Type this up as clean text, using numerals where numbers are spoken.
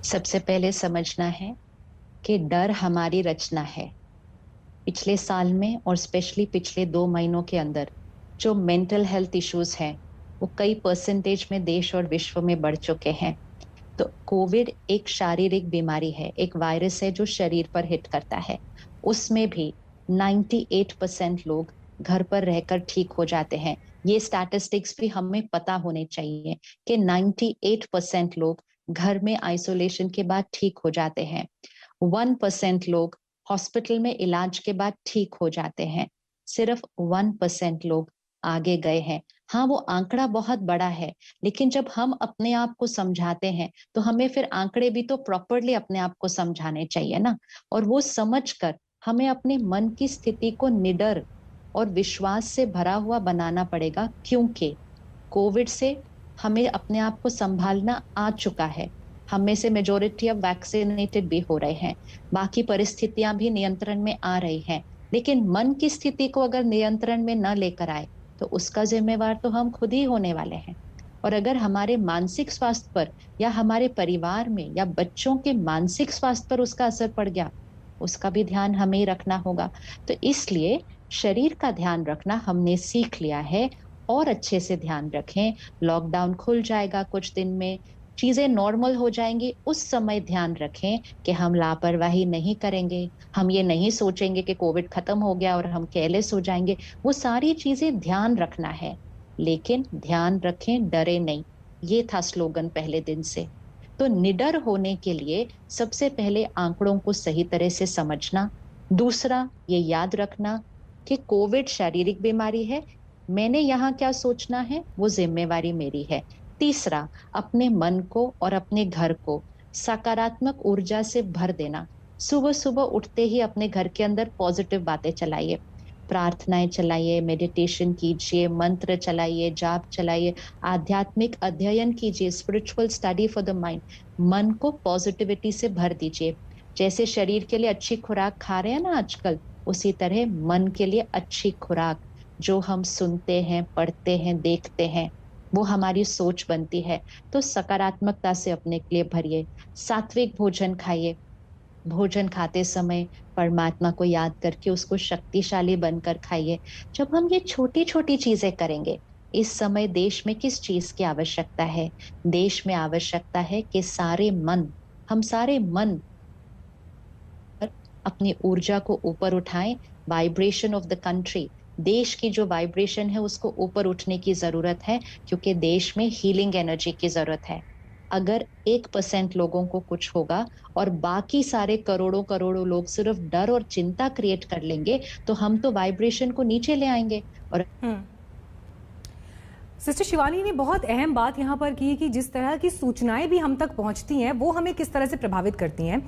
सबसे पहले समझना है कि डर हमारी रचना है। पिछले साल में और स्पेशली पिछले 2 महीनों के अंदर जो मेंटल हेल्थ इश्यूज हैं वो कई परसेंटेज में देश और विश्व में बढ़ चुके हैं। तो कोविड एक शारीरिक बीमारी है, एक वायरस है जो शरीर पर हिट करता है। उसमें भी 98% लोग घर पर रहकर ठीक हो जाते हैं। ये स्टैटिस्टिक्स भी हमें पता होने चाहिए कि 98% लोग घर में आइसोलेशन के बाद ठीक हो जाते हैं। 1% लोग हॉस्पिटल में इलाज के बाद ठीक हो जाते हैं। सिर्फ 1% लोग आगे गए हैं। हाँ, वो आंकड़ा बहुत बड़ा है, लेकिन जब हम अपने आप को समझाते हैं तो हमें फिर आंकड़े भी तो प्रॉपरली अपने आप को समझाने चाहिए ना। और वो समझकर हमें अपने मन की स्थिति को निडर और विश्वास से भरा हुआ बनाना पड़ेगा, क्योंकि कोविड से हमें अपने आप को संभालना आ चुका है। हम में से मेजोरिटी अब वैक्सीनेटेड भी हो रहे हैं। बाकी परिस्थितियां भी नियंत्रण में आ रही हैं। लेकिन मन की स्थिति को अगर नियंत्रण में न लेकर आए तो उसका जिम्मेवार तो हम खुद ही होने वाले हैं। और अगर हमारे मानसिक स्वास्थ्य पर या हमारे परिवार में या बच्चों के मानसिक स्वास्थ्य पर उसका असर पड़ गया, उसका भी ध्यान हमें ही रखना होगा। तो इसलिए शरीर का ध्यान रखना हमने सीख लिया है, और अच्छे से ध्यान रखें। लॉकडाउन खुल जाएगा कुछ दिन में, चीजें नॉर्मल हो जाएंगी, उस समय ध्यान रखें कि हम लापरवाही नहीं करेंगे। हम ये नहीं सोचेंगे कि कोविड खत्म हो गया और हम केयरलेस हो जाएंगे। वो सारी चीजें ध्यान रखना है, लेकिन ध्यान रखें, डरे नहीं। ये था स्लोगन पहले दिन से। तो निडर होने के लिए सबसे पहले आंकड़ों को सही तरह से समझना। दूसरा, ये याद रखना कि कोविड शारीरिक बीमारी है। मैंने यहाँ क्या सोचना है वो जिम्मेवारी मेरी है। तीसरा, अपने मन को और अपने घर को सकारात्मक ऊर्जा से भर देना। सुबह सुबह उठते ही अपने घर के अंदर पॉजिटिव बातें चलाइए, प्रार्थनाएं चलाइए, मेडिटेशन कीजिए, मंत्र चलाइए, जाप चलाइए, आध्यात्मिक अध्ययन कीजिए, spiritual study for the mind. मन को पॉजिटिविटी से भर दीजिए। जैसे शरीर के लिए अच्छी खुराक खा रहे हैं ना आजकल, उसी तरह मन के लिए अच्छी खुराक, जो हम सुनते हैं, पढ़ते हैं, देखते हैं, वो हमारी सोच बनती है। तो सकारात्मकता से अपने के लिए भरिए। सात्विक भोजन खाइए। भोजन खाते समय परमात्मा को याद करके उसको शक्तिशाली बनकर खाइए। जब हम ये छोटी छोटी चीजें करेंगे, इस समय देश में किस चीज की आवश्यकता है? देश में आवश्यकता है कि हम सारे मन पर अपनी ऊर्जा को ऊपर उठाएं। वाइब्रेशन ऑफ द कंट्री, देश की जो वाइब्रेशन है उसको ऊपर उठने की जरूरत है, क्योंकि देश में हीलिंग एनर्जी की जरूरत है। अगर 1% लोगों को कुछ होगा और बाकी सारे करोड़ों करोड़ों लोग सिर्फ डर और चिंता क्रिएट कर लेंगे, तो हम तो वाइब्रेशन को नीचे ले आएंगे। और सिस्टर शिवानी ने बहुत अहम बात यहाँ पर की कि जिस तरह की सूचनाएं भी हम तक पहुंचती हैं वो हमें किस तरह से प्रभावित करती हैं।